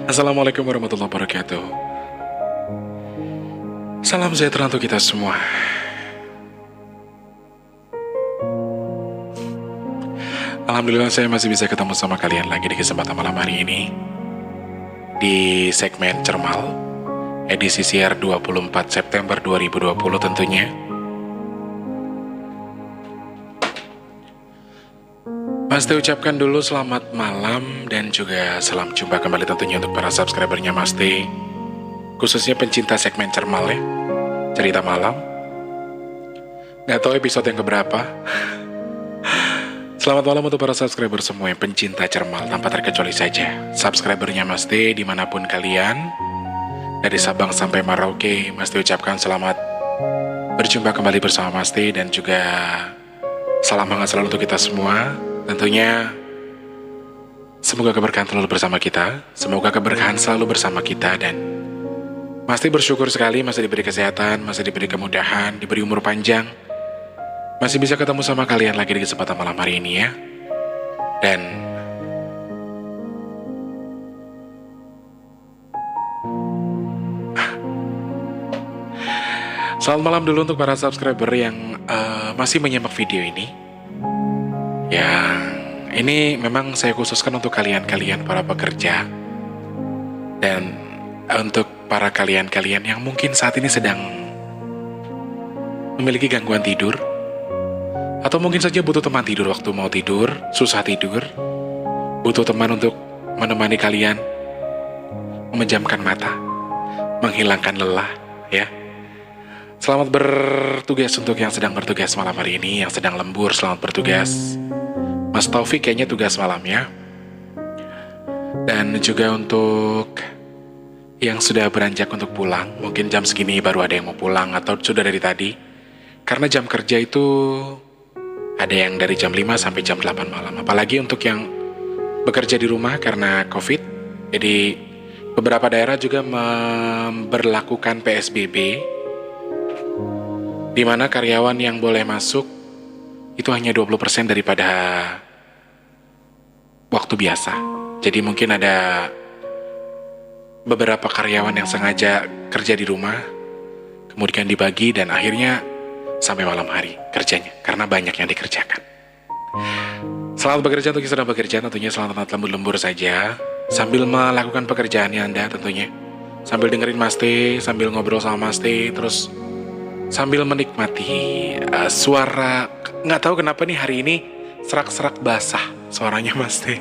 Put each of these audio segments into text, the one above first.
Assalamualaikum warahmatullahi wabarakatuh. Salam sejahtera untuk kita semua. Alhamdulillah saya masih bisa ketemu sama kalian lagi di kesempatan malam hari ini di segmen Cermal edisi siar 24 September 2020 tentunya. Mas Teh ucapkan dulu selamat malam dan juga salam jumpa kembali tentunya untuk para subscribernya Mas Teh, khususnya pencinta segmen Cermal ya, cerita malam. Gak tahu episode yang keberapa. Selamat malam untuk para subscriber semua yang pencinta Cermal tanpa terkecuali saja. Subscribernya Mas Teh dimanapun kalian, dari Sabang sampai Merauke, Mas Teh ucapkan selamat berjumpa kembali bersama Mas Teh dan juga salam hangat selalu untuk kita semua. Tentunya semoga keberkahan selalu bersama kita, semoga keberkahan selalu bersama kita, dan Mas Teh bersyukur sekali masih diberi kesehatan, masih diberi kemudahan, diberi umur panjang, masih bisa ketemu sama kalian lagi di kesempatan malam hari ini ya. Dan selamat malam dulu untuk para subscriber yang masih menyimak video ini. Yang ini memang saya khususkan untuk kalian-kalian para pekerja. Dan untuk para kalian-kalian yang mungkin saat ini sedang memiliki gangguan tidur, atau mungkin saja butuh teman tidur waktu mau tidur, susah tidur, butuh teman untuk menemani kalian memejamkan mata, menghilangkan lelah ya. Selamat bertugas untuk yang sedang bertugas malam hari ini, yang sedang lembur, selamat bertugas. Mas Taufik kayaknya tugas malam ya. Dan juga untuk yang sudah beranjak untuk pulang, mungkin jam segini baru ada yang mau pulang atau sudah dari tadi. Karena jam kerja itu ada yang dari jam 5 sampai jam 8 malam. Apalagi untuk yang bekerja di rumah karena COVID. Jadi beberapa daerah juga memberlakukan PSBB, di mana karyawan yang boleh masuk itu hanya 20% daripada waktu biasa. Jadi mungkin ada beberapa karyawan yang sengaja kerja di rumah, kemudian dibagi dan akhirnya sampai malam hari kerjanya, karena banyak yang dikerjakan. Selamat bekerja untuk yang sedang bekerja, tentunya selamat lembur-lembur saja, sambil melakukan pekerjaannya Anda tentunya. Sambil dengerin Mas Teh, sambil ngobrol sama Mas Teh, terus sambil menikmati suara, nggak tahu kenapa nih hari ini serak-serak basah suaranya Mas Teh.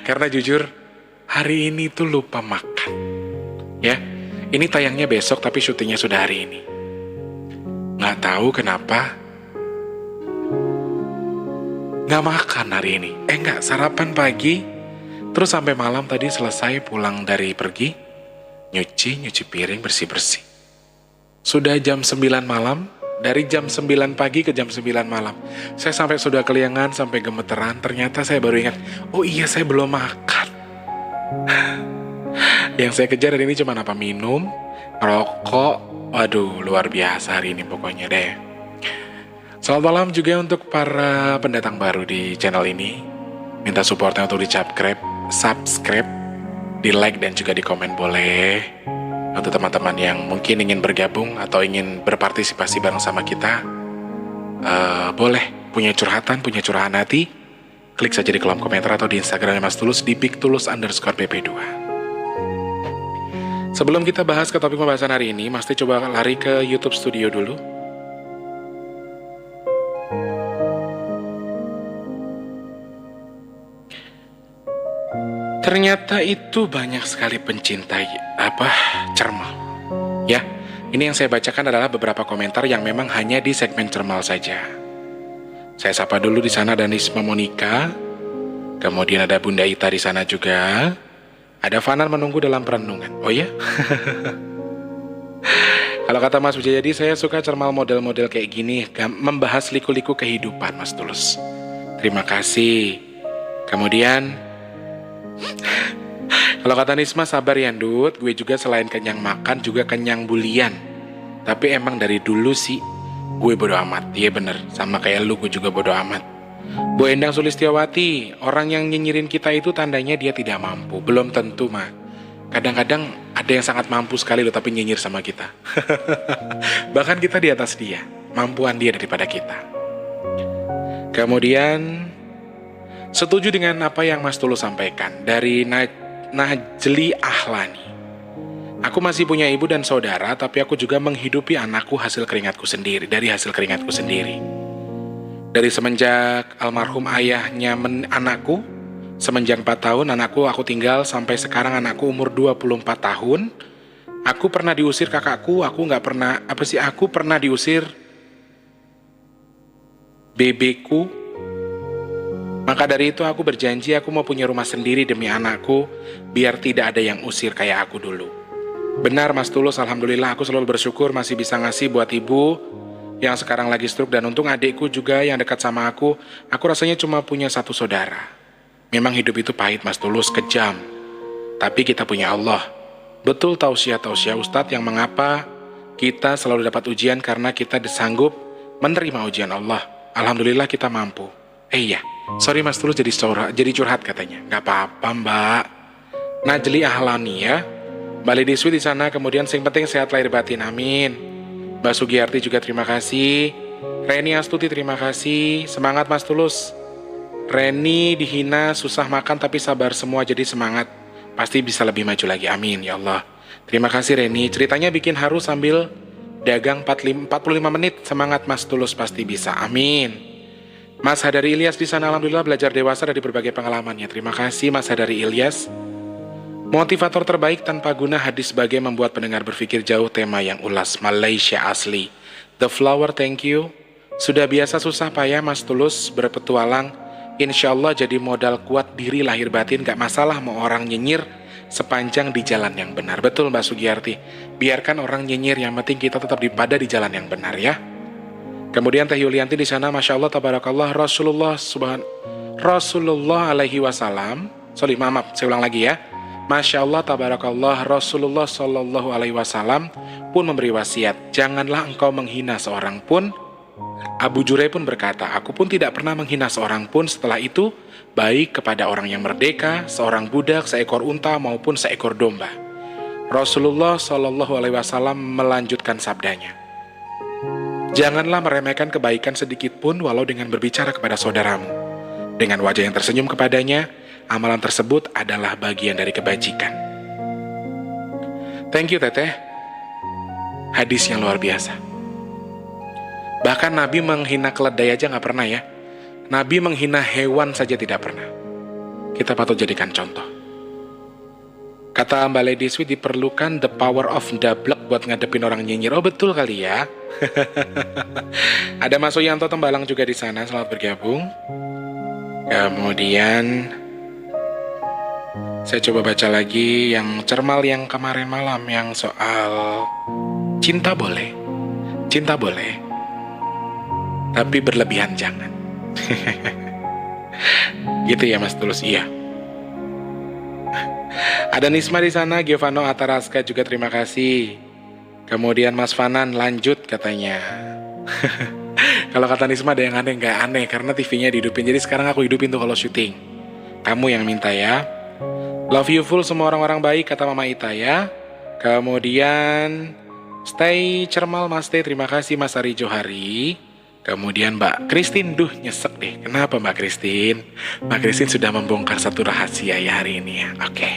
Karena jujur hari ini tuh lupa makan. Ya, ini tayangnya besok tapi syutingnya sudah hari ini. Nggak tahu kenapa nggak makan hari ini. Nggak sarapan pagi, terus sampai malam tadi selesai pulang dari pergi, nyuci piring, bersih-bersih. Sudah jam 9 malam, dari jam 9 pagi ke jam 9 malam. Saya sampai sudah keliangan, sampai gemeteran. Ternyata saya baru ingat, oh iya saya belum makan. Yang saya kejar hari ini cuma apa? Minum, rokok. Waduh, luar biasa hari ini pokoknya deh. Selamat malam juga untuk para pendatang baru di channel ini. Minta supportnya untuk subscribe, di like dan juga di komen boleh. Untuk teman-teman yang mungkin ingin bergabung atau ingin berpartisipasi bareng sama kita, boleh punya curahan hati, klik saja di kolom komentar atau di Instagramnya Mas Tulus di @bigtulus_pp2. Sebelum kita bahas ke topik pembahasan hari ini, Mas Teh coba lari ke YouTube Studio dulu. Ternyata itu banyak sekali pencinta Cermal. Ya, ini yang saya bacakan adalah beberapa komentar yang memang hanya di segmen Cermal saja. Saya sapa dulu di sana ada Nisma Monika, kemudian ada Bunda Ita di sana juga. Ada Fanan menunggu dalam perenungan. Oh ya? Kalau kata Mas Wijayadi, saya suka Cermal model-model kayak gini, membahas liku-liku kehidupan Mas Tulus. Terima kasih. Kemudian kalau kata Nisma, sabar ya Ndut, gue juga selain kenyang makan juga kenyang bulian. Tapi emang dari dulu sih gue bodo amat. Iya bener, sama kayak lu gue juga bodo amat. Bu Endang Sulistiawati, orang yang nyinyirin kita itu tandanya dia tidak mampu. Belum tentu, mah. Kadang-kadang ada yang sangat mampu sekali loh tapi nyinyir sama kita. Bahkan kita di atas dia, mampuan dia daripada kita. Kemudian, setuju dengan apa yang Mas Tulus sampaikan dari Najli Ahlani. Aku masih punya ibu dan saudara, tapi aku juga menghidupi anakku hasil keringatku sendiri, dari hasil keringatku sendiri. Dari semenjak almarhum ayahnya anakku, semenjak 4 tahun anakku aku tinggal sampai sekarang anakku umur 24 tahun. Aku pernah diusir kakakku, aku pernah diusir bebeku. Maka dari itu aku berjanji aku mau punya rumah sendiri demi anakku, biar tidak ada yang usir kayak aku dulu. Benar Mas Tulus, alhamdulillah aku selalu bersyukur masih bisa ngasih buat ibu yang sekarang lagi stroke, dan untung adikku juga yang dekat sama aku rasanya cuma punya satu saudara. Memang hidup itu pahit Mas Tulus, kejam. Tapi kita punya Allah. Betul tausiah Ustadz yang mengapa kita selalu dapat ujian karena kita disanggup menerima ujian Allah. Alhamdulillah kita mampu. Iya, sorry Mas Tulus jadi curhat katanya. Gak apa-apa Mbak. Najli Ahlani ya. Mbak Lady Sweet di sana, kemudian sing penting sehat lahir batin, amin. Mbak Sugiyarti juga terima kasih. Reni Astuti terima kasih. Semangat Mas Tulus. Reni dihina, susah makan tapi sabar semua, jadi semangat. Pasti bisa lebih maju lagi, amin ya Allah. Terima kasih Reni. Ceritanya bikin haru sambil dagang 45 menit. Semangat Mas Tulus, pasti bisa, amin. Mas Hadari Ilyas di sana alhamdulillah belajar dewasa dari berbagai pengalamannya. Terima kasih Mas Hadari Ilyas. Motivator terbaik tanpa guna hadis sebagai membuat pendengar berpikir jauh, tema yang ulas, Malaysia asli. The Flower, thank you. Sudah biasa susah payah Mas Tulus berpetualang. Insya Allah jadi modal kuat diri lahir batin, gak masalah mau orang nyinyir sepanjang di jalan yang benar. Betul Mbak Sugiyarti. Biarkan orang nyinyir, yang penting kita tetap di jalan yang benar ya. Kemudian Teh Yulianti di sana, Masya Allah, Tabarakallah, Rasulullah alaihi wasallam. Saya ulang lagi ya. Masya Allah, Tabarakallah, Rasulullah Sallallahu Alaihi Wasallam pun memberi wasiat, janganlah engkau menghina seorang pun. Abu Jurai pun berkata, aku pun tidak pernah menghina seorang pun setelah itu, baik kepada orang yang merdeka, seorang budak, seekor unta maupun seekor domba. Rasulullah Sallallahu Alaihi Wasallam melanjutkan sabdanya, janganlah meremehkan kebaikan sedikit pun walau dengan berbicara kepada saudaramu. Dengan wajah yang tersenyum kepadanya, amalan tersebut adalah bagian dari kebajikan. Thank you Teteh. Hadis yang luar biasa. Bahkan Nabi menghina keledai aja gak pernah ya. Nabi menghina hewan saja tidak pernah. Kita patut jadikan contoh. Kata Mbak Lady Sweet, diperlukan the power of dablek buat ngadepin orang nyinyir. Oh betul kali ya. Ada Mas Yanto Tembalang juga di sana, selamat bergabung. Kemudian saya coba baca lagi yang cermal yang kemarin malam, yang soal cinta boleh, tapi berlebihan jangan. Gitu ya Mas Tulus, iya. Ada Nisma di sana, Giovanno Ataraska juga terima kasih. Kemudian Mas Fanan lanjut katanya. Kalau kata Nisma ada yang aneh, nggak aneh karena TV-nya dihidupin. Jadi sekarang aku hidupin tuh kalau syuting. Kamu yang minta ya. Love you full semua orang-orang baik kata Mama Ita ya. Kemudian stay cermal Mas Teh, terima kasih Mas Ari Johari. Kemudian Mbak Christine, duh nyesek deh. Kenapa Mbak Christine? Mbak Christine sudah membongkar satu rahasia ya hari ini ya. Oke,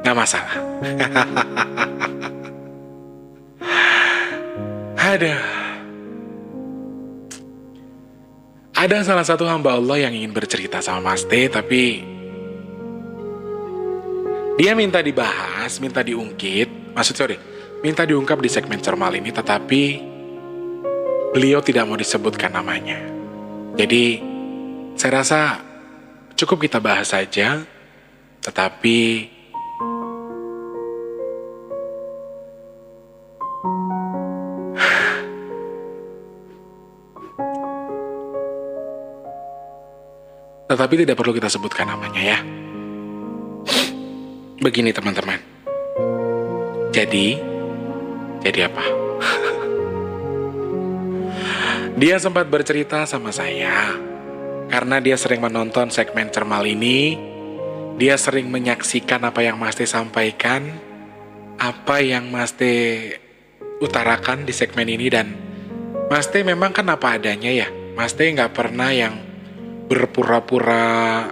nggak masalah. Ada salah satu hamba Allah yang ingin bercerita sama Mas Teh, tapi dia minta dibahas, minta diungkap di segmen cermal ini, tetapi beliau tidak mau disebutkan namanya. Jadi, saya rasa cukup kita bahas saja, tetapi tidak perlu kita sebutkan namanya ya. Begini teman-teman. Jadi apa? Dia sempat bercerita sama saya Karena dia sering menonton segmen Cermal ini, dia sering menyaksikan apa yang Mas T sampaikan, apa yang Mas T utarakan di segmen ini, dan Mas T memang kan apa adanya ya. Mas T nggak pernah yang berpura-pura.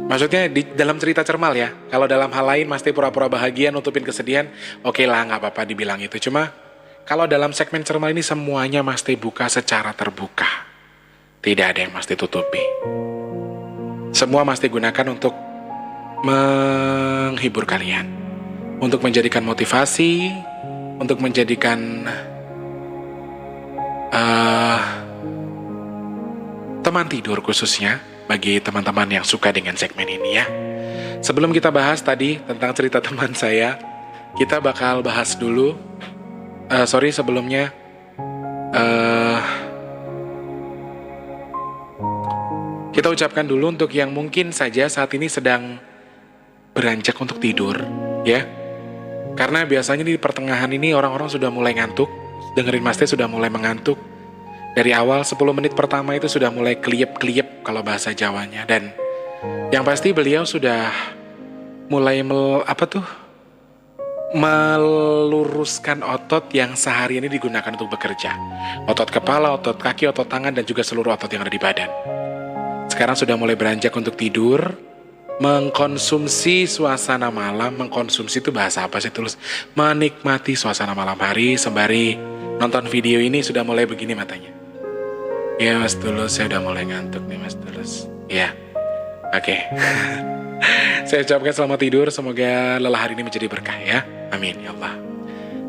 Maksudnya di dalam cerita Cermal ya. Kalau dalam hal lain Mas T pura-pura bahagia nutupin kesedihan, oke lah nggak apa-apa dibilang itu. Cuma kalau dalam segmen Cermal ini semuanya Mas T buka secara terbuka. Tidak ada yang Mas T tutupi. Semua Mas T gunakan untuk menghibur kalian, untuk menjadikan motivasi, untuk menjadikan teman tidur khususnya bagi teman-teman yang suka dengan segmen ini ya. Sebelum kita bahas tadi tentang cerita teman saya, kita bakal bahas dulu. Sebelumnya kita ucapkan dulu untuk yang mungkin saja saat ini sedang beranjak untuk tidur ya. Karena biasanya di pertengahan ini orang-orang sudah mulai ngantuk. Dengerin Mas T sudah mulai mengantuk. Dari awal 10 menit pertama itu sudah mulai kliep-kliep kalau bahasa Jawanya. Dan yang pasti beliau sudah mulai meluruskan otot yang sehari ini digunakan untuk bekerja. Otot kepala, otot kaki, otot tangan, dan juga seluruh otot yang ada di badan. Sekarang sudah mulai beranjak untuk tidur, mengkonsumsi suasana malam. Mengkonsumsi itu bahasa apa sih Tulus? Menikmati suasana malam hari sembari nonton video ini. Sudah mulai begini matanya. Ya Mas Tulus, saya udah mulai ngantuk nih Mas Tulus. Ya, oke. Saya ucapkan selamat tidur, semoga lelah hari ini menjadi berkah ya. Amin ya Allah.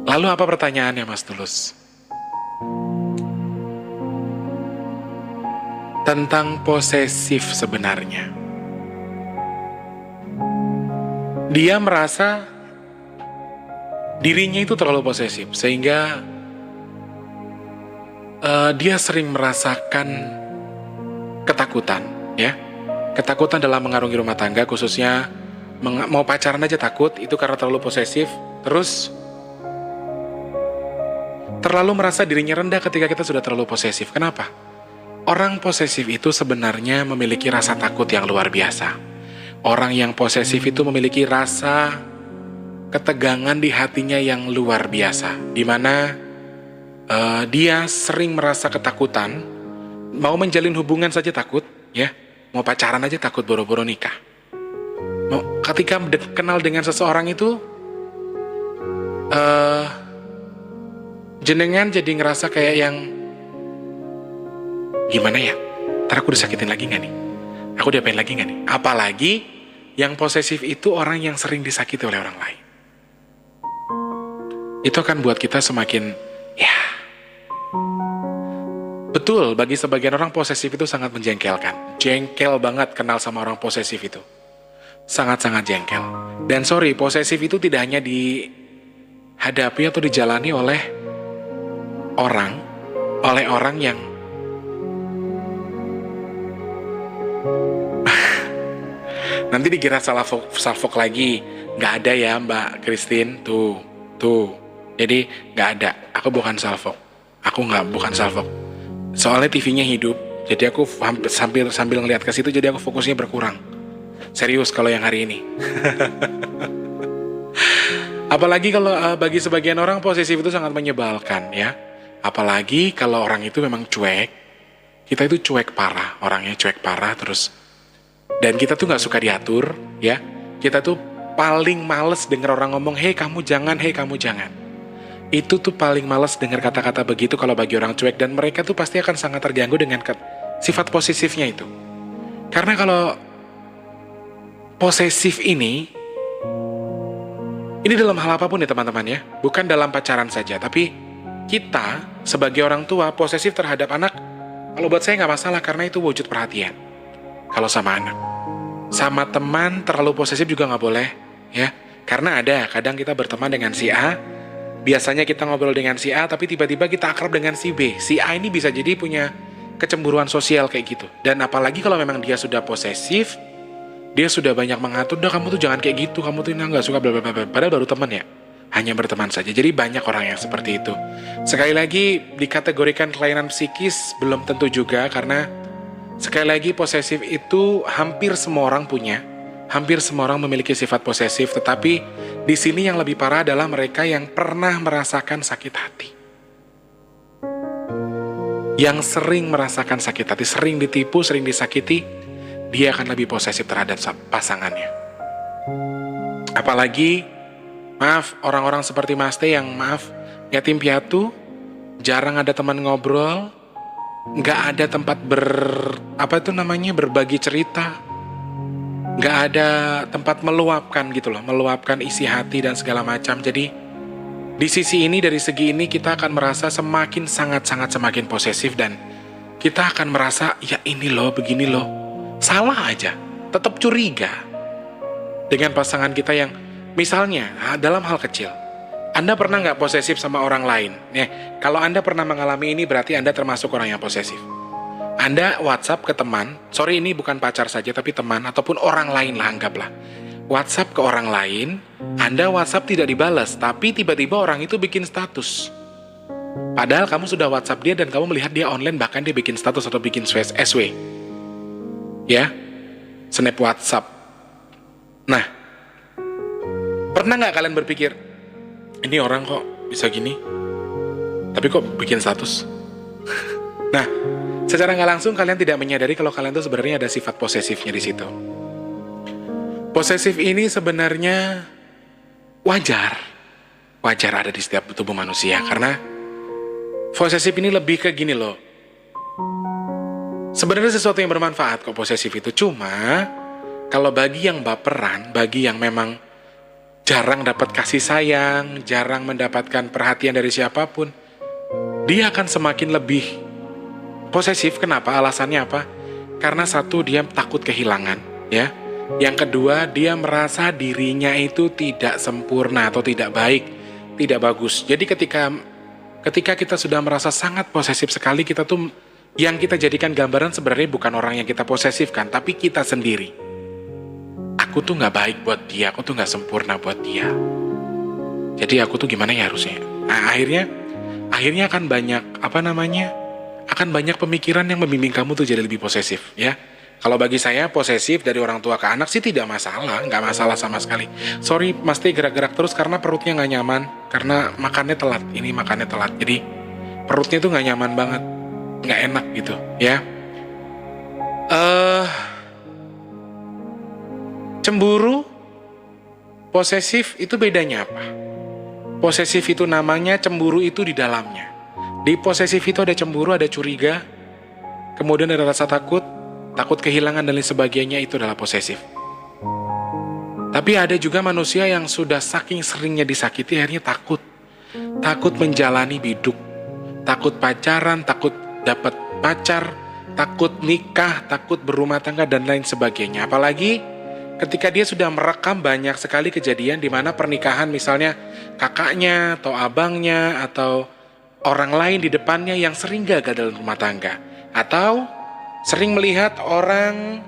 Lalu apa pertanyaannya Mas Tulus? Tentang posesif sebenarnya. Dia merasa dirinya itu terlalu posesif sehingga dia sering merasakan ketakutan ya. Ketakutan dalam mengarungi rumah tangga, khususnya mau pacaran aja takut, itu karena terlalu posesif. Terus terlalu merasa dirinya rendah ketika kita sudah terlalu posesif. Kenapa? Orang posesif itu sebenarnya memiliki rasa takut yang luar biasa. Orang yang posesif itu memiliki rasa ketegangan di hatinya yang luar biasa, di mana dia sering merasa ketakutan. Mau menjalin hubungan saja takut ya. Mau pacaran aja takut, boro-boro nikah. Ketika kenal dengan seseorang itu, jenengan jadi ngerasa kayak yang gimana ya? Ntar aku disakitin lagi gak nih? Aku diapain lagi gak nih? Apalagi yang posesif itu orang yang sering disakiti oleh orang lain. Itu akan buat kita semakin, ya, betul, bagi sebagian orang posesif itu sangat menjengkelkan. Jengkel banget kenal sama orang posesif itu. Sangat-sangat jengkel. Dan sorry, posesif itu tidak hanya dihadapi atau dijalani oleh orang yang nanti dikira salfok lagi. Nggak ada ya Mbak Christine. Tuh. Jadi nggak ada. Aku bukan salfok. Bukan salfok. Soalnya TV-nya hidup, jadi aku sambil ngeliat ke situ, jadi aku fokusnya berkurang. Serius kalau yang hari ini. Apalagi kalau bagi sebagian orang posesif itu sangat menyebalkan ya. Apalagi kalau orang itu memang cuek. Kita itu cuek parah, orangnya cuek parah terus. Dan kita tuh gak suka diatur ya. Kita tuh paling males denger orang ngomong, hei kamu jangan. Itu tuh paling males dengar kata-kata begitu kalau bagi orang cuek, dan mereka tuh pasti akan sangat terganggu dengan sifat posesifnya itu. Karena kalau posesif ini dalam hal apapun ya teman-teman ya, bukan dalam pacaran saja, tapi kita sebagai orang tua posesif terhadap anak, kalau buat saya nggak masalah karena itu wujud perhatian. Kalau sama anak, sama teman terlalu posesif juga nggak boleh ya, karena ada kadang kita berteman dengan si A. Biasanya kita ngobrol dengan si A, tapi tiba-tiba kita akrab dengan si B. Si A ini bisa jadi punya kecemburuan sosial kayak gitu. Dan apalagi kalau memang dia sudah posesif, dia sudah banyak mengatur, udah kamu tuh jangan kayak gitu, kamu tuh nggak suka bla bla bla. Padahal baru teman ya, hanya berteman saja. Jadi banyak orang yang seperti itu. Sekali lagi dikategorikan kelainan psikis belum tentu juga, karena Sekali lagi, posesif itu hampir semua orang punya. Hampir semua orang memiliki sifat posesif, tetapi di sini yang lebih parah adalah mereka yang pernah merasakan sakit hati. Yang sering merasakan sakit hati, sering ditipu, sering disakiti, dia akan lebih posesif terhadap pasangannya. Apalagi, maaf, orang-orang seperti Mas T yang yatim piatu, jarang ada teman ngobrol, nggak ada tempat berbagi cerita, nggak ada tempat meluapkan gitu loh, meluapkan isi hati dan segala macam. Jadi di sisi ini, dari segi ini kita akan merasa semakin posesif, dan kita akan merasa ya ini loh, begini loh, salah aja, tetap curiga dengan pasangan kita yang misalnya dalam hal kecil. Anda pernah nggak posesif sama orang lain? Kalau Anda pernah mengalami ini, berarti Anda termasuk orang yang posesif. Anda WhatsApp ke teman, sorry ini bukan pacar saja, tapi teman ataupun orang lain lah, anggaplah. WhatsApp ke orang lain, Anda WhatsApp tidak dibalas, tapi tiba-tiba orang itu bikin status. Padahal kamu sudah WhatsApp dia dan kamu melihat dia online, bahkan dia bikin status atau bikin SW. Ya, snap WhatsApp. Nah, pernah nggak kalian berpikir, ini orang kok bisa gini, tapi kok bikin status? Nah, secara nggak langsung kalian tidak menyadari kalau kalian tuh sebenarnya ada sifat posesifnya di situ. Posesif ini sebenarnya wajar ada di setiap tubuh manusia, karena posesif ini lebih ke gini loh. Sebenarnya sesuatu yang bermanfaat kok posesif itu, cuma kalau bagi yang baperan, bagi yang memang jarang dapat kasih sayang, jarang mendapatkan perhatian dari siapapun, dia akan semakin lebih posesif. Kenapa? Alasannya apa? Karena satu, dia takut kehilangan, ya. Yang kedua, dia merasa dirinya itu tidak sempurna atau tidak baik, tidak bagus. Jadi ketika kita sudah merasa sangat posesif sekali, kita tuh yang kita jadikan gambaran sebenarnya bukan orang yang kita posesifkan, tapi kita sendiri. Aku tuh gak baik buat dia, aku tuh gak sempurna buat dia. Jadi aku tuh gimana ya harusnya? Nah, akhirnya akan banyak, akan banyak pemikiran yang membimbing kamu tuh jadi lebih posesif, ya. Kalau bagi saya, posesif dari orang tua ke anak sih tidak masalah, gak masalah sama sekali. Sorry, mesti gerak-gerak terus karena perutnya gak nyaman, karena makannya telat, jadi perutnya tuh gak nyaman banget, gak enak gitu, ya. Cemburu, posesif itu bedanya apa? Posesif itu namanya, cemburu itu di dalamnya. Di posesif itu ada cemburu, ada curiga, kemudian ada rasa takut kehilangan dan lain sebagainya, itu adalah posesif. Tapi ada juga manusia yang sudah saking seringnya disakiti, akhirnya takut menjalani biduk, takut pacaran, takut dapat pacar, takut nikah, takut berumah tangga dan lain sebagainya. Apalagi ketika dia sudah merekam banyak sekali kejadian di mana pernikahan, misalnya kakaknya atau abangnya atau orang lain di depannya yang sering gagal dalam rumah tangga, atau sering melihat orang,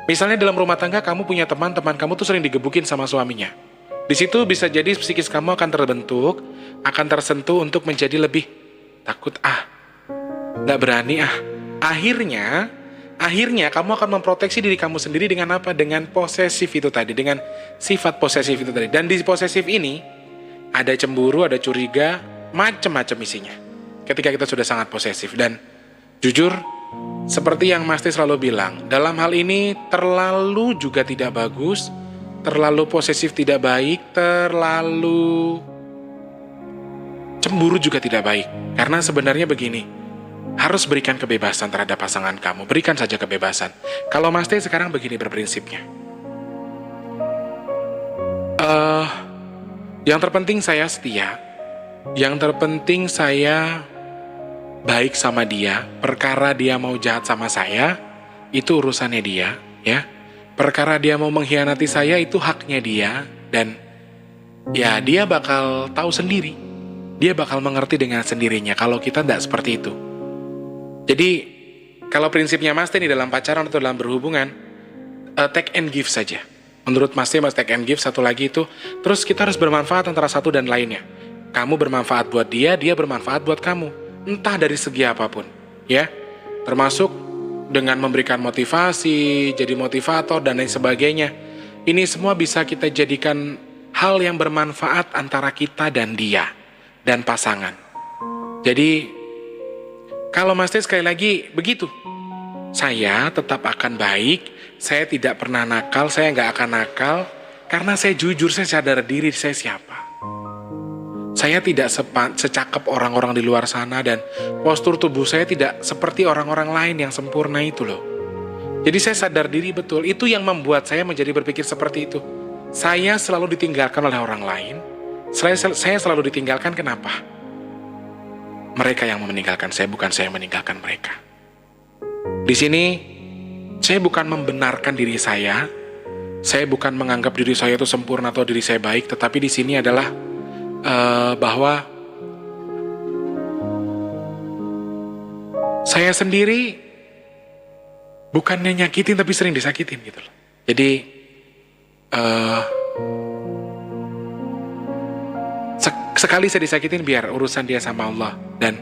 misalnya dalam rumah tangga kamu punya teman kamu tuh sering digebukin sama suaminya. Di situ bisa jadi psikis kamu akan terbentuk, akan tersentuh untuk menjadi lebih takut, nggak berani. Akhirnya kamu akan memproteksi diri kamu sendiri dengan apa? Dengan posesif itu tadi, dengan sifat posesif itu tadi. Dan di posesif ini ada cemburu, ada curiga, macam-macam isinya. Ketika kita sudah sangat posesif, dan jujur, seperti yang Mas T selalu bilang, dalam hal ini terlalu juga tidak bagus, terlalu posesif tidak baik, terlalu cemburu juga tidak baik. Karena sebenarnya begini, harus berikan kebebasan terhadap pasangan kamu. Berikan saja kebebasan. Kalau Mas T sekarang begini berprinsipnya. Yang terpenting saya setia. Yang terpenting saya baik sama dia. Perkara dia mau jahat sama saya, itu urusannya dia, ya. Perkara dia mau mengkhianati saya, itu haknya dia. Dan ya dia bakal tahu sendiri. Dia bakal mengerti dengan sendirinya kalau kita tidak seperti itu. Jadi, kalau prinsipnya Mas T ini dalam pacaran atau dalam berhubungan, take and give saja. Menurut Mas T, take and give, satu lagi itu, terus kita harus bermanfaat antara satu dan lainnya. Kamu bermanfaat buat dia, dia bermanfaat buat kamu. Entah dari segi apapun, ya. Termasuk dengan memberikan motivasi, jadi motivator dan lain sebagainya. Ini semua bisa kita jadikan hal yang bermanfaat antara kita dan dia dan pasangan. Jadi kalau Mas Teh sekali lagi begitu, saya tetap akan baik, saya tidak pernah nakal, saya nggak akan nakal, karena saya jujur, saya sadar diri saya siapa. Saya tidak secakep orang-orang di luar sana dan postur tubuh saya tidak seperti orang-orang lain yang sempurna itu loh. Jadi saya sadar diri betul, itu yang membuat saya menjadi berpikir seperti itu. Saya selalu ditinggalkan oleh orang lain, saya selalu ditinggalkan kenapa? Mereka yang meninggalkan saya, bukan saya yang meninggalkan mereka. Di sini, saya bukan membenarkan diri saya bukan menganggap diri saya itu sempurna atau diri saya baik, tetapi di sini adalah bahwa saya sendiri bukannya nyakitin tapi sering disakitin gitu loh. Jadi sekali saya disakitin biar urusan dia sama Allah. Dan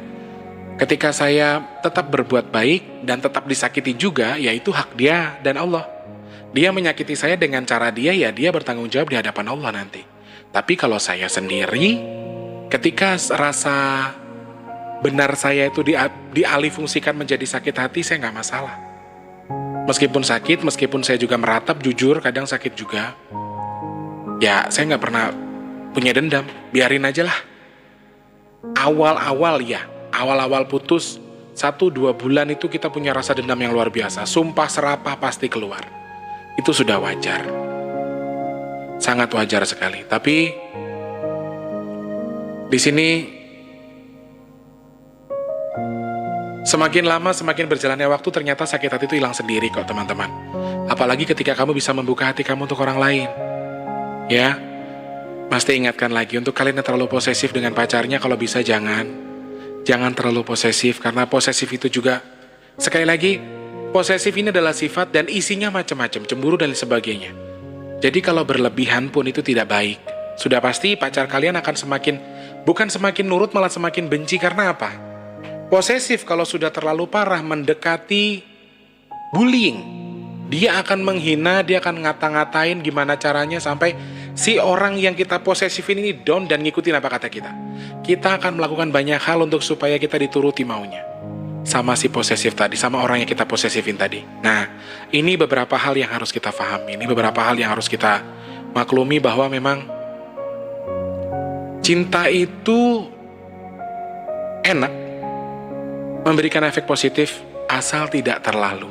ketika saya tetap berbuat baik dan tetap disakiti juga, yaitu hak dia dan Allah. Dia menyakiti saya dengan cara dia, ya dia bertanggung jawab di hadapan Allah nanti. Tapi kalau saya sendiri, ketika rasa benar saya itu dialihfungsikan menjadi sakit hati, saya nggak masalah. Meskipun sakit, meskipun saya juga meratap, jujur kadang sakit juga. Ya saya nggak pernah punya dendam, biarin aja lah. Awal-awal putus 1-2 bulan itu kita punya rasa dendam yang luar biasa. Sumpah serapah pasti keluar. Itu sudah wajar. Sangat wajar sekali. Tapi di sini semakin lama semakin berjalannya waktu ternyata sakit hati itu hilang sendiri kok teman-teman. Apalagi ketika kamu bisa membuka hati kamu untuk orang lain. Ya. Pasti ingatkan lagi untuk kalian yang terlalu posesif dengan pacarnya, kalau bisa jangan terlalu posesif, karena posesif itu juga sekali lagi posesif ini adalah sifat dan isinya macam-macam, cemburu dan sebagainya. Jadi kalau berlebihan pun itu tidak baik. Sudah pasti pacar kalian akan bukan semakin nurut malah semakin benci. Karena apa? Posesif kalau sudah terlalu parah mendekati bullying, dia akan menghina, dia akan ngata-ngatain gimana caranya sampai si orang yang kita posesifin ini down dan ngikutin apa kata kita. Kita akan melakukan banyak hal untuk supaya kita dituruti maunya. Sama si posesif tadi, sama orang yang kita posesifin tadi. Nah, ini beberapa hal yang harus kita pahami. Ini beberapa hal yang harus kita maklumi bahwa memang cinta itu enak, memberikan efek positif asal tidak terlalu.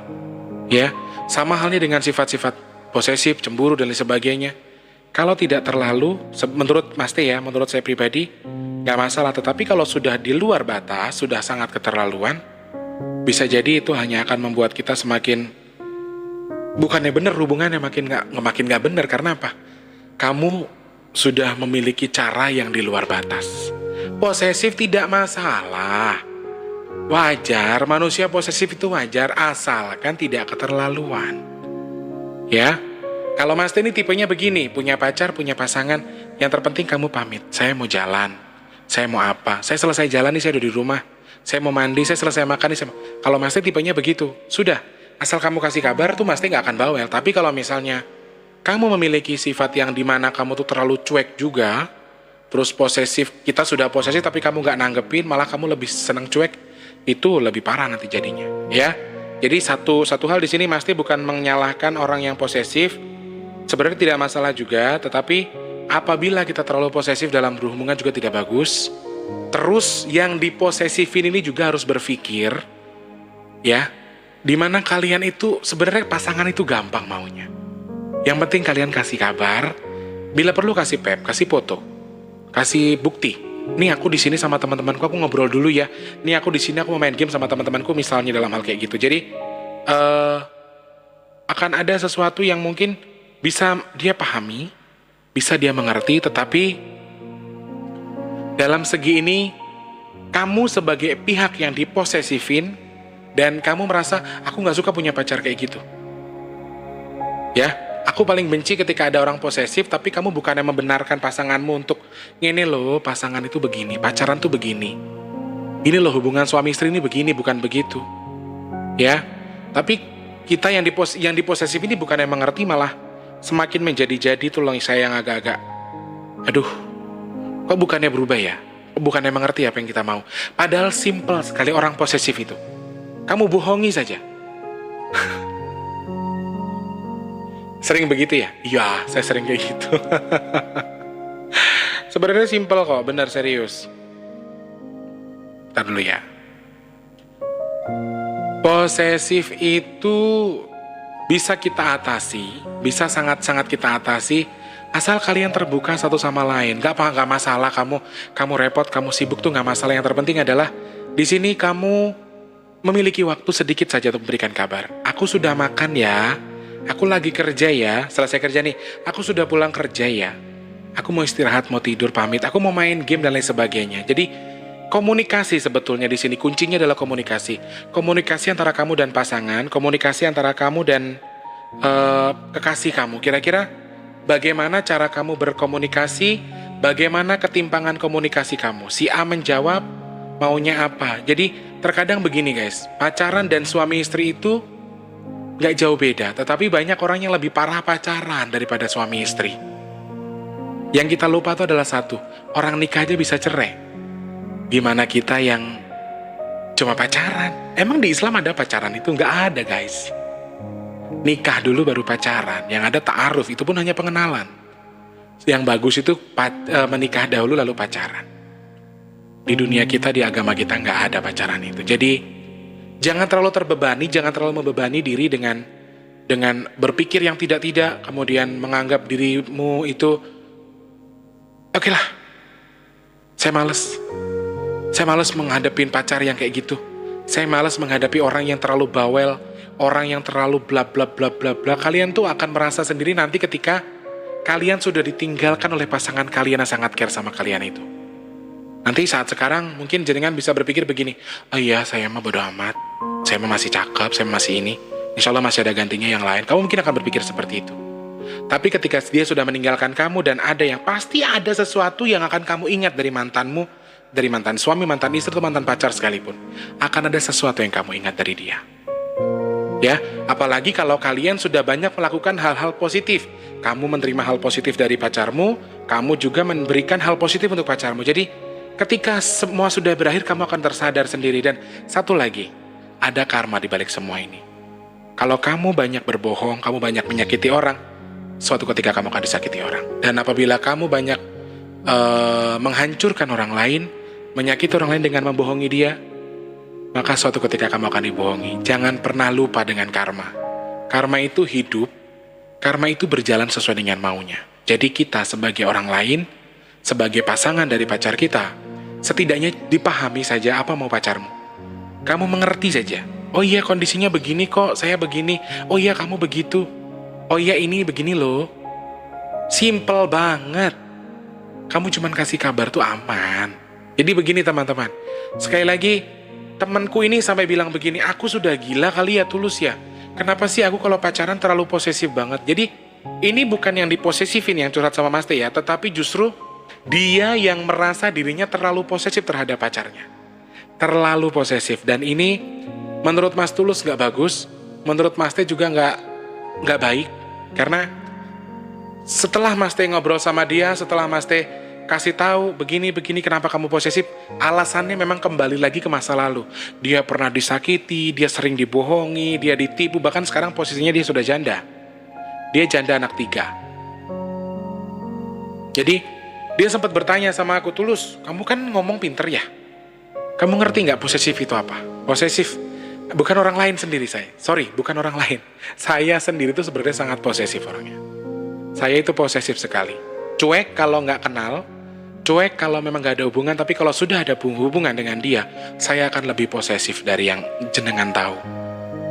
Ya, sama halnya dengan sifat-sifat posesif, cemburu dan lain sebagainya. Kalau tidak terlalu, menurut Mas Teh ya, menurut saya pribadi, nggak masalah. Tetapi kalau sudah di luar batas, sudah sangat keterlaluan, bisa jadi itu hanya akan membuat kita semakin, bukannya benar hubungannya, makin nggak benar. Karena apa? Kamu sudah memiliki cara yang di luar batas. Posesif tidak masalah. Wajar, manusia posesif itu wajar, asalkan tidak keterlaluan. Ya. Kalau Mas Teh ini tipenya begini, punya pacar, punya pasangan, yang terpenting kamu pamit. Saya mau jalan, saya mau apa, saya selesai jalan nih, saya udah di rumah, saya mau mandi, saya selesai makan nih. Kalau Mas Teh tipenya begitu, sudah, asal kamu kasih kabar tuh Mas Teh gak akan bawel. Tapi kalau misalnya kamu memiliki sifat yang dimana kamu tuh terlalu cuek juga, terus posesif, kita sudah posesif tapi kamu gak nanggepin, malah kamu lebih seneng cuek, itu lebih parah nanti jadinya. Ya, jadi satu hal di sini Mas Teh bukan menyalahkan orang yang posesif. Sebenarnya tidak masalah juga, tetapi apabila kita terlalu posesif dalam berhubungan juga tidak bagus. Terus yang diposesifin ini juga harus berpikir, ya, dimana kalian itu sebenarnya pasangan itu gampang maunya. Yang penting kalian kasih kabar, bila perlu kasih kasih foto, kasih bukti. Nih aku di sini sama teman-temanku, aku ngobrol dulu ya. Nih aku di sini aku mau main game sama teman-temanku misalnya dalam hal kayak gitu. Jadi akan ada sesuatu yang mungkin bisa dia pahami, bisa dia mengerti, tetapi dalam segi ini, kamu sebagai pihak yang diposesifin, dan kamu merasa, aku gak suka punya pacar kayak gitu. Ya, aku paling benci ketika ada orang posesif, tapi kamu bukannya membenarkan pasanganmu untuk, ini loh, pasangan itu begini, pacaran tuh begini. Ini loh, hubungan suami istri ini begini, bukan begitu. Ya, Tapi kita yang diposesif ini bukan yang mengerti, malah semakin menjadi-jadi tuh loh saya yang agak-agak, aduh, kok bukannya berubah ya? Kok bukannya mengerti apa yang kita mau? Padahal simple sekali orang posesif itu. Kamu bohongi saja. Sering begitu ya? Iya, saya sering kayak gitu. Sebenarnya simple kok, benar serius. Ntar dulu ya. Posesif itu bisa kita atasi, bisa sangat-sangat kita atasi, asal kalian terbuka satu sama lain. Gak masalah kamu repot, kamu sibuk tuh gak masalah. Yang terpenting adalah di sini kamu memiliki waktu sedikit saja untuk memberikan kabar. Aku sudah makan ya. Aku lagi kerja ya, selesai kerja nih, aku sudah pulang kerja ya. Aku mau istirahat, mau tidur, pamit, aku mau main game dan lain sebagainya. Jadi komunikasi sebetulnya di sini kuncinya adalah komunikasi. Komunikasi antara kamu dan pasangan, komunikasi antara kamu dan kekasih kamu. Kira-kira bagaimana cara kamu berkomunikasi, bagaimana ketimpangan komunikasi kamu. Si A menjawab maunya apa. Jadi terkadang begini guys, pacaran dan suami istri itu gak jauh beda, tetapi banyak orang yang lebih parah pacaran daripada suami istri. Yang kita lupa itu adalah satu, orang nikah aja bisa cerai. Gimana kita yang cuma pacaran? Emang di Islam ada pacaran itu? Gak ada guys. Nikah dulu baru pacaran, yang ada ta'aruf, itu pun hanya pengenalan. Yang bagus itu menikah dahulu lalu pacaran. Di dunia kita, di agama kita gak ada pacaran itu. Jadi jangan terlalu terbebani, jangan terlalu membebani diri dengan berpikir yang tidak-tidak, kemudian menganggap dirimu itu, oke lah, saya males menghadapin pacar yang kayak gitu, saya males menghadapi orang yang terlalu bawel, orang yang terlalu bla bla bla bla bla. Kalian tuh akan merasa sendiri nanti ketika kalian sudah ditinggalkan oleh pasangan kalian yang sangat care sama kalian itu. Nanti saat sekarang mungkin jenengan bisa berpikir begini, oh iya saya mah bodo amat, saya mah masih cakep, saya masih ini, insya Allah masih ada gantinya yang lain. Kamu mungkin akan berpikir seperti itu. Tapi ketika dia sudah meninggalkan kamu dan ada yang pasti ada sesuatu yang akan kamu ingat dari mantanmu, dari mantan suami, mantan istri, atau mantan pacar sekalipun, akan ada sesuatu yang kamu ingat dari dia. Ya, apalagi kalau kalian sudah banyak melakukan hal-hal positif. Kamu menerima hal positif dari pacarmu, kamu juga memberikan hal positif untuk pacarmu. Jadi ketika semua sudah berakhir, kamu akan tersadar sendiri. Dan satu lagi, ada karma di balik semua ini. Kalau kamu banyak berbohong, kamu banyak menyakiti orang, suatu ketika kamu akan disakiti orang. Dan apabila kamu banyak menghancurkan orang lain, menyakiti orang lain dengan membohongi dia, maka suatu ketika kamu akan dibohongi. Jangan pernah lupa dengan karma. Karma itu hidup, karma itu berjalan sesuai dengan maunya. Jadi kita sebagai orang lain, sebagai pasangan dari pacar kita, setidaknya dipahami saja apa mau pacarmu. Kamu mengerti saja. Oh iya kondisinya begini kok, saya begini. Oh iya kamu begitu. Oh iya ini begini loh. Simple banget. Kamu cuman kasih kabar tuh aman. Jadi begini teman-teman. Sekali lagi, temanku ini sampai bilang begini, aku sudah gila kali ya Tulus ya. Kenapa sih aku kalau pacaran terlalu posesif banget? Jadi ini bukan yang diposesifin yang curhat sama Mas Teh ya, tetapi justru dia yang merasa dirinya terlalu posesif terhadap pacarnya. Terlalu posesif. Dan ini menurut Mas Tulus gak bagus. Menurut Mas Teh juga gak baik. Karena setelah Mas Teh ngobrol sama dia, setelah Mas Teh kasih tahu begini kenapa kamu posesif, alasannya memang kembali lagi ke masa lalu. Dia pernah disakiti, dia sering dibohongi, dia ditipu. Bahkan sekarang posisinya dia sudah janda. Dia janda anak 3. Jadi dia sempat bertanya sama aku, Tulus, kamu kan ngomong pinter ya? Kamu ngerti nggak posesif itu apa? Posesif, bukan orang lain sendiri saya. Sorry, bukan orang lain. Saya sendiri itu sebenarnya sangat posesif orangnya. Saya itu posesif sekali. Cuek kalau nggak kenal, cuek kalau memang nggak ada hubungan, tapi kalau sudah ada hubungan dengan dia, saya akan lebih posesif dari yang jenengan tahu.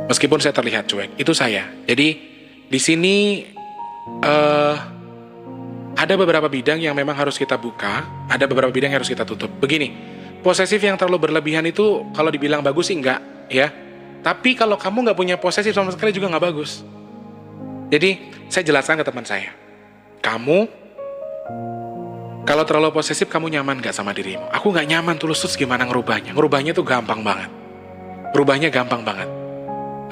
Meskipun saya terlihat cuek, itu saya. Jadi di sini ada beberapa bidang yang memang harus kita buka, ada beberapa bidang yang harus kita tutup. Begini, posesif yang terlalu berlebihan itu kalau dibilang bagus sih enggak, ya. Tapi kalau kamu nggak punya posesif sama sekali juga nggak bagus. Jadi, saya jelaskan ke teman saya. Kamu, kalau terlalu posesif, kamu nyaman nggak sama dirimu? Aku nggak nyaman, Tulus, terus gimana ngerubahnya? Ngerubahnya tuh gampang banget. Berubahnya gampang banget.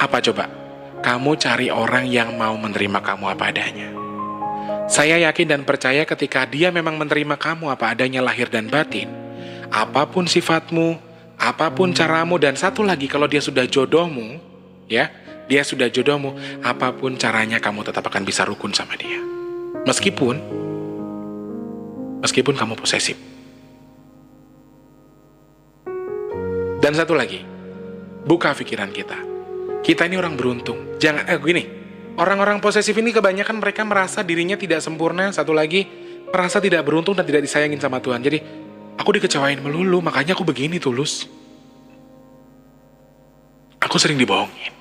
Apa coba? Kamu cari orang yang mau menerima kamu apa adanya. Saya yakin dan percaya ketika dia memang menerima kamu apa adanya lahir dan batin, apapun sifatmu, apapun caramu, dan satu lagi kalau dia sudah jodohmu, ya, dia sudah jodohmu, apapun caranya kamu tetap akan bisa rukun sama dia. Meskipun kamu posesif. Dan satu lagi, buka pikiran kita. Kita ini orang beruntung. Jangan, gini, orang-orang posesif ini kebanyakan mereka merasa dirinya tidak sempurna. Satu lagi, merasa tidak beruntung dan tidak disayangin sama Tuhan. Jadi, aku dikecewain melulu, makanya aku begini Tulus. Aku sering dibohongin.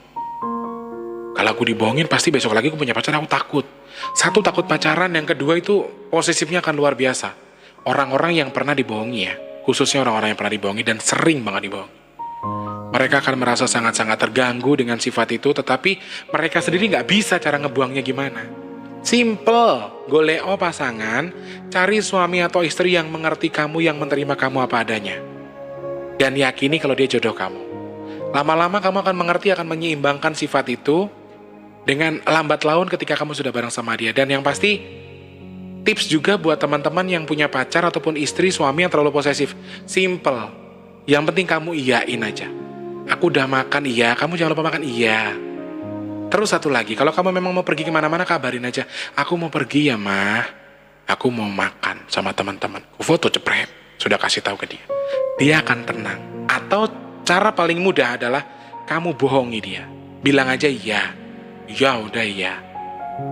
Kalau aku dibohongin, pasti besok lagi aku punya pacar, aku takut. Satu, takut pacaran. Yang kedua itu, posesifnya akan luar biasa. Orang-orang yang pernah dibohongi ya, khususnya orang-orang yang pernah dibohongi dan sering banget dibohongi. Mereka akan merasa sangat-sangat terganggu dengan sifat itu, tetapi mereka sendiri nggak bisa cara ngebuangnya gimana. Simple, goleo pasangan, cari suami atau istri yang mengerti kamu, yang menerima kamu apa adanya. Dan yakini kalau dia jodoh kamu. Lama-lama kamu akan mengerti, akan menyeimbangkan sifat itu dengan lambat laun ketika kamu sudah bareng sama dia. Dan yang pasti, tips juga buat teman-teman yang punya pacar ataupun istri, suami yang terlalu posesif. Simple, yang penting kamu iyain aja. Aku udah makan, iya. Kamu jangan lupa makan, iya. Terus satu lagi, kalau kamu memang mau pergi kemana-mana, kabarin aja. Aku mau pergi ya, Mah. Aku mau makan sama teman-teman. Foto cepret, sudah kasih tahu ke dia. Dia akan tenang. Atau cara paling mudah adalah kamu bohongi dia. Bilang aja iya. Ya udah iya.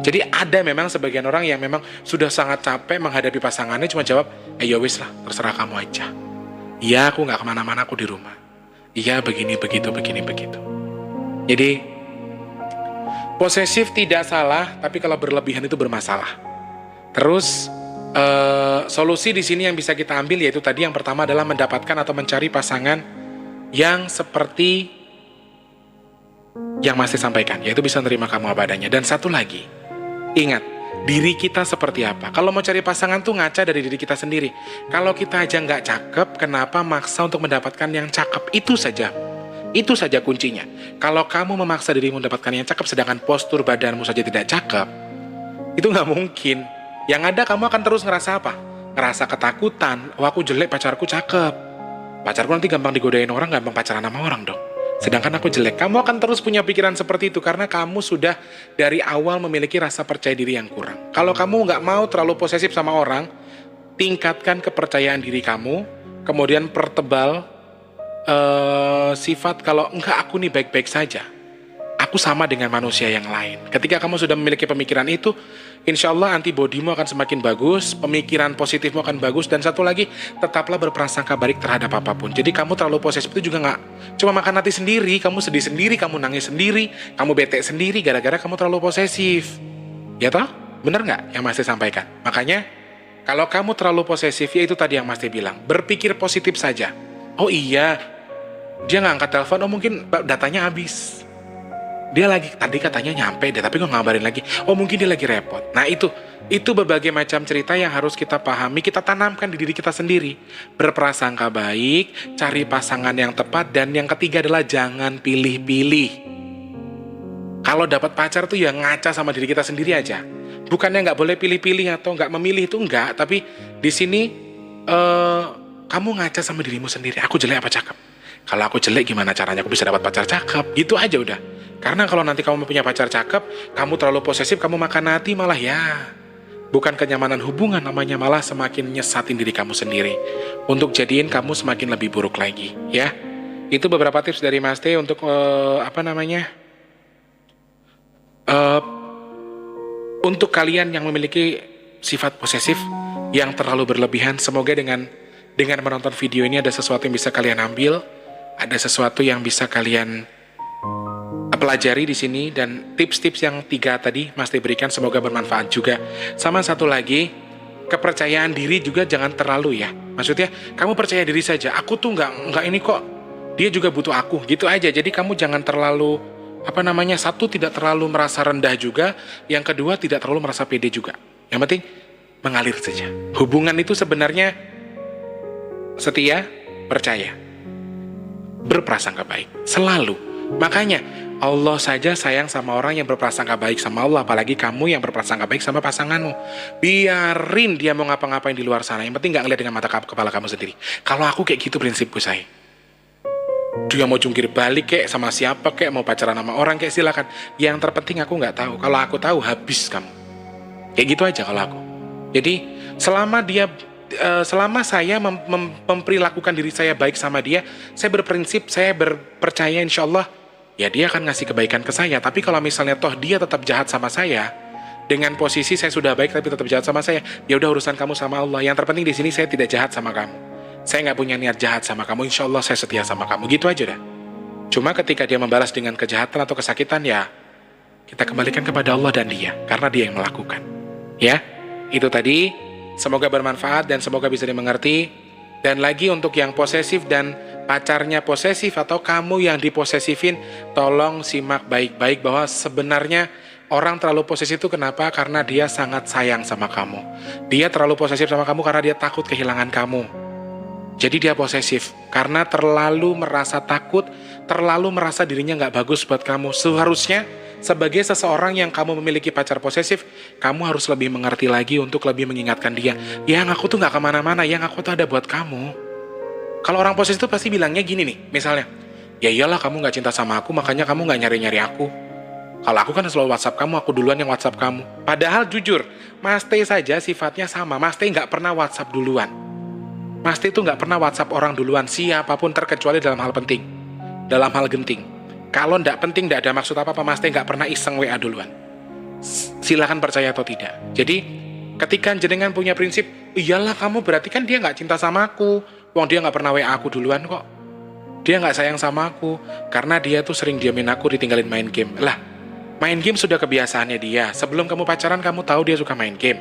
Jadi ada memang sebagian orang yang memang sudah sangat capek menghadapi pasangannya, cuma jawab, ya wis lah, terserah kamu aja. Iya, aku gak kemana-mana, aku di rumah. Iya, begini, begitu. Jadi, posesif tidak salah, tapi kalau berlebihan itu bermasalah. Terus, solusi di sini yang bisa kita ambil yaitu tadi yang pertama adalah mendapatkan atau mencari pasangan yang seperti yang Mas sampaikan, yaitu bisa menerima kamu apa adanya. Dan satu lagi, ingat, diri kita seperti apa. Kalau mau cari pasangan tuh ngaca dari diri kita sendiri. Kalau kita aja nggak cakep, kenapa maksa untuk mendapatkan yang cakep? Itu saja kuncinya. Kalau kamu memaksa dirimu mendapatkan yang cakep, sedangkan postur badanmu saja tidak cakep, itu nggak mungkin. Yang ada kamu akan terus ngerasa apa? Ngerasa ketakutan. Wah, aku jelek, pacarku cakep. Pacarku nanti gampang digodain orang, gampang pacaran sama orang dong. Sedangkan aku jelek. Kamu akan terus punya pikiran seperti itu karena kamu sudah dari awal memiliki rasa percaya diri yang kurang. Kalau kamu nggak mau terlalu posesif sama orang, tingkatkan kepercayaan diri kamu, kemudian pertebal sifat kalau enggak, aku nih baik-baik saja. Aku sama dengan manusia yang lain. Ketika kamu sudah memiliki pemikiran itu, insya Allah antibodimu akan semakin bagus, pemikiran positifmu akan bagus, dan satu lagi, tetaplah berprasangka baik terhadap apapun. Jadi kamu terlalu posesif itu juga nggak cuma makan hati sendiri, kamu sedih sendiri, kamu nangis sendiri, kamu bete sendiri gara-gara kamu terlalu posesif. Ya toh? Bener nggak yang Mas sampaikan? Makanya, kalau kamu terlalu posesif, ya itu tadi yang Mas bilang, berpikir positif saja. Oh iya, dia nggak angkat telepon, oh mungkin datanya habis. Dia lagi, tadi katanya nyampe deh, tapi kok ngabarin lagi. Oh mungkin dia lagi repot. Nah itu berbagai macam cerita yang harus kita pahami, kita tanamkan di diri kita sendiri. Berprasangka baik, cari pasangan yang tepat, dan yang ketiga adalah jangan pilih-pilih. Kalau dapat pacar tuh ya ngaca sama diri kita sendiri aja. Bukannya nggak boleh pilih-pilih atau nggak memilih, itu enggak. Tapi di sini kamu ngaca sama dirimu sendiri. Aku jelek apa cakep? Kalau aku jelek gimana caranya aku bisa dapat pacar cakep? Gitu aja udah. Karena kalau nanti kamu punya pacar cakep, kamu terlalu posesif, kamu makan hati, malah ya bukan kenyamanan hubungan, namanya malah semakin nyesatin diri kamu sendiri. Untuk jadiin kamu semakin lebih buruk lagi, ya. Itu beberapa tips dari Mas T untuk untuk kalian yang memiliki sifat posesif yang terlalu berlebihan. Semoga dengan menonton video ini ada sesuatu yang bisa kalian ambil, ada sesuatu yang bisa kalian pelajari di sini, dan tips-tips yang 3 tadi Mas T berikan semoga bermanfaat juga. Sama satu lagi, kepercayaan diri juga jangan terlalu ya. Maksudnya kamu percaya diri saja. Aku tuh nggak ini kok. Dia juga butuh aku, gitu aja. Jadi kamu jangan terlalu satu tidak terlalu merasa rendah juga, yang kedua tidak terlalu merasa pede juga. Yang penting mengalir saja. Hubungan itu sebenarnya setia, percaya, berprasangka baik, selalu. Makanya Allah saja sayang sama orang yang berprasangka baik sama Allah, apalagi kamu yang berprasangka baik sama pasanganmu. Biarin dia mau ngapa-ngapain di luar sana, yang penting gak ngeliat dengan mata kepala kamu sendiri. Kalau aku kayak gitu prinsipku, saya. Dia mau jungkir balik kek sama siapa kek, mau pacaran sama orang kek, silakan. Yang terpenting aku nggak tahu. Kalau aku tahu, habis kamu. Kayak gitu aja kalau aku. Jadi selama saya memperlakukan diri saya baik sama dia, saya berprinsip, saya berpercaya insya Allah, ya dia akan ngasih kebaikan ke saya. Tapi kalau misalnya toh dia tetap jahat sama saya, dengan posisi saya sudah baik tapi tetap jahat sama saya, ya udah urusan kamu sama Allah. Yang terpenting di sini saya tidak jahat sama kamu. Saya nggak punya niat jahat sama kamu, insya Allah saya setia sama kamu. Gitu aja dah. Cuma ketika dia membalas dengan kejahatan atau kesakitan, ya kita kembalikan kepada Allah dan dia, karena dia yang melakukan. Ya, itu tadi. Semoga bermanfaat dan semoga bisa dimengerti. Dan lagi untuk yang posesif dan pacarnya posesif atau kamu yang diposesifin, tolong simak baik-baik bahwa sebenarnya orang terlalu posesif itu kenapa? Karena dia sangat sayang sama kamu. Dia terlalu posesif sama kamu karena dia takut kehilangan kamu. Jadi dia posesif karena terlalu merasa takut, terlalu merasa dirinya nggak bagus buat kamu. Seharusnya sebagai seseorang yang kamu memiliki pacar posesif, kamu harus lebih mengerti lagi untuk lebih mengingatkan dia. Yang aku tuh nggak kemana-mana, yang aku tuh ada buat kamu. Kalau orang posesif itu pasti bilangnya gini nih, misalnya, ya iyalah kamu nggak cinta sama aku, makanya kamu nggak nyari-nyari aku. Kalau aku kan selalu WhatsApp kamu, aku duluan yang WhatsApp kamu. Padahal jujur, Mas T saja sifatnya sama. Mas T nggak pernah WhatsApp duluan. Mas T itu nggak pernah WhatsApp orang duluan, siapapun terkecuali dalam hal penting, dalam hal genting. Kalau nggak penting, nggak ada maksud apa-apa, Mas T nggak pernah iseng WA duluan. Silakan percaya atau tidak. Jadi, ketika jenengan punya prinsip, iyalah kamu berarti kan dia nggak cinta sama aku. Wong dia nggak pernah WA aku duluan kok. Dia nggak sayang sama aku. Karena dia tuh sering diamin aku, ditinggalin main game. Lah, main game sudah kebiasaannya dia. Sebelum kamu pacaran, kamu tahu dia suka main game.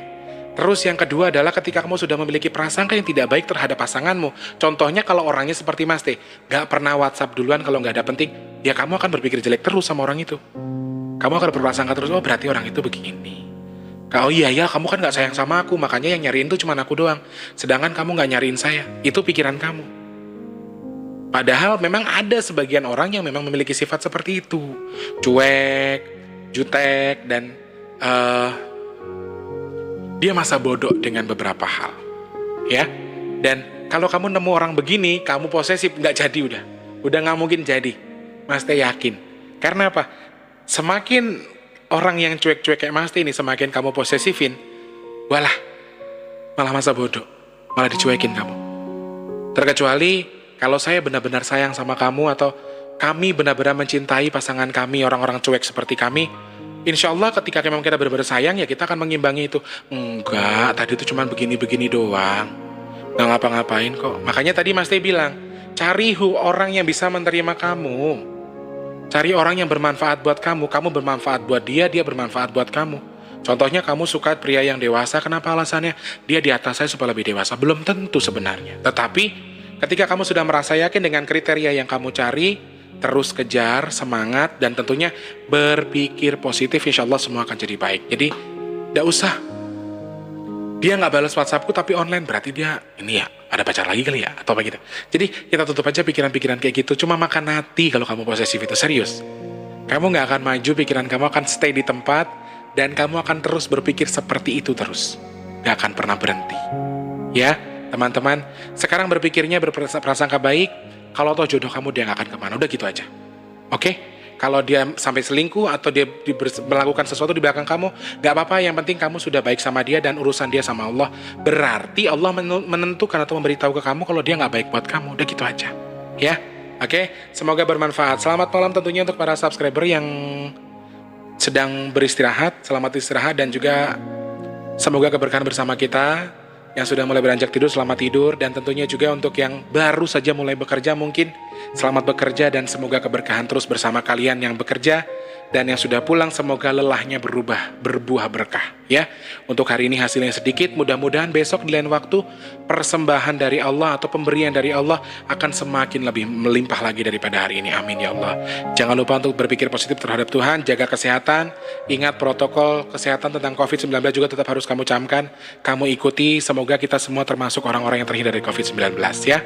Terus yang kedua adalah ketika kamu sudah memiliki prasangka yang tidak baik terhadap pasanganmu. Contohnya kalau orangnya seperti Mas T, gak pernah WhatsApp duluan kalau gak ada penting, ya kamu akan berpikir jelek terus sama orang itu. Kamu akan berprasangka terus, oh berarti orang itu begini. Oh iya ya, kamu kan gak sayang sama aku, makanya yang nyariin tuh cuma aku doang. Sedangkan kamu gak nyariin saya, itu pikiran kamu. Padahal memang ada sebagian orang yang memang memiliki sifat seperti itu. Cuek, jutek, dan dia masa bodoh dengan beberapa hal, ya. Dan kalau kamu nemu orang begini, kamu posesif, nggak jadi udah nggak mungkin jadi. Mas T yakin. Karena apa? Semakin orang yang cuek-cuek kayak Mas T ini, semakin kamu posesifin, walah, malah masa bodoh, malah dicuekin kamu. Terkecuali kalau saya benar-benar sayang sama kamu atau kami benar-benar mencintai pasangan kami, orang-orang cuek seperti kami. Insya Allah ketika memang kita benar-benar sayang, ya kita akan mengimbangi itu. Enggak, tadi itu cuma begini-begini doang, nggak ngapa-ngapain kok. Makanya tadi Mas T bilang, cari orang yang bisa menerima kamu. Cari orang yang bermanfaat buat kamu. Kamu bermanfaat buat dia, dia bermanfaat buat kamu. Contohnya kamu suka pria yang dewasa, kenapa alasannya? Dia di atas saya supaya lebih dewasa. Belum tentu sebenarnya. Tetapi ketika kamu sudah merasa yakin dengan kriteria yang kamu cari, terus kejar, semangat, dan tentunya berpikir positif, insya Allah semua akan jadi baik. Jadi, gak usah. Dia gak balas WhatsAppku tapi online, berarti dia, ini ya, ada pacar lagi kali ya, atau apa gitu. Jadi, kita tutup aja pikiran-pikiran kayak gitu. Cuma makan hati kalau kamu posesif itu, serius. Kamu gak akan maju, pikiran kamu akan stay di tempat, dan kamu akan terus berpikir seperti itu terus. Gak akan pernah berhenti. Ya, teman-teman, sekarang berpikirnya berprasangka baik. Kalau toh jodoh kamu dia gak akan kemana, udah gitu aja. Oke? Kalau dia sampai selingkuh atau dia melakukan sesuatu di belakang kamu, gak apa-apa, yang penting kamu sudah baik sama dia dan urusan dia sama Allah. Berarti Allah menentukan atau memberitahu ke kamu kalau dia gak baik buat kamu, udah gitu aja. Ya? Oke? Semoga bermanfaat. Selamat malam tentunya untuk para subscriber yang sedang beristirahat, selamat istirahat, dan juga semoga keberkahan bersama kita. Yang sudah mulai beranjak tidur, selamat tidur. Dan tentunya juga untuk yang baru saja mulai bekerja mungkin, selamat bekerja dan semoga keberkahan terus bersama kalian yang bekerja. Dan yang sudah pulang semoga lelahnya berbuah berkah. Ya, untuk hari ini hasilnya sedikit, mudah-mudahan besok di lain waktu persembahan dari Allah atau pemberian dari Allah akan semakin lebih melimpah lagi daripada hari ini. Amin ya Allah. Jangan lupa untuk berpikir positif terhadap Tuhan, jaga kesehatan, ingat protokol kesehatan tentang COVID-19 juga tetap harus kamu camkan, kamu ikuti. Semoga kita semua termasuk orang-orang yang terhindar dari COVID-19 ya.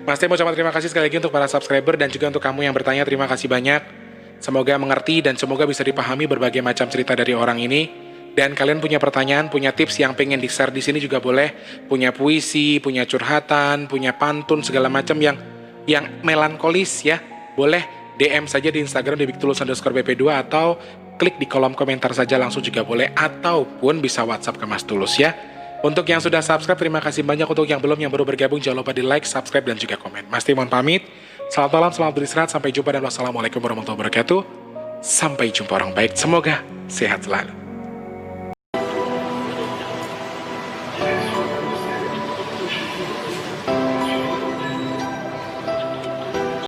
Mas T mau ucapkan terima kasih sekali lagi untuk para subscriber dan juga untuk kamu yang bertanya, terima kasih banyak. Semoga mengerti dan semoga bisa dipahami berbagai macam cerita dari orang ini. Dan kalian punya pertanyaan, punya tips yang pengen di-share di sini juga boleh. Punya puisi, punya curhatan, punya pantun segala macam yang melankolis ya. Boleh DM saja di Instagram @bigtulus_bp2 atau klik di kolom komentar saja langsung juga boleh, ataupun bisa WhatsApp ke Mas Tulus ya. Untuk yang sudah subscribe, terima kasih banyak. Untuk yang belum, yang baru bergabung, jangan lupa di like, subscribe, dan juga komen. Mas Timon pamit. Selamat malam, selamat beristirahat. Sampai jumpa dan wassalamualaikum warahmatullahi wabarakatuh. Sampai jumpa orang baik. Semoga sehat selalu.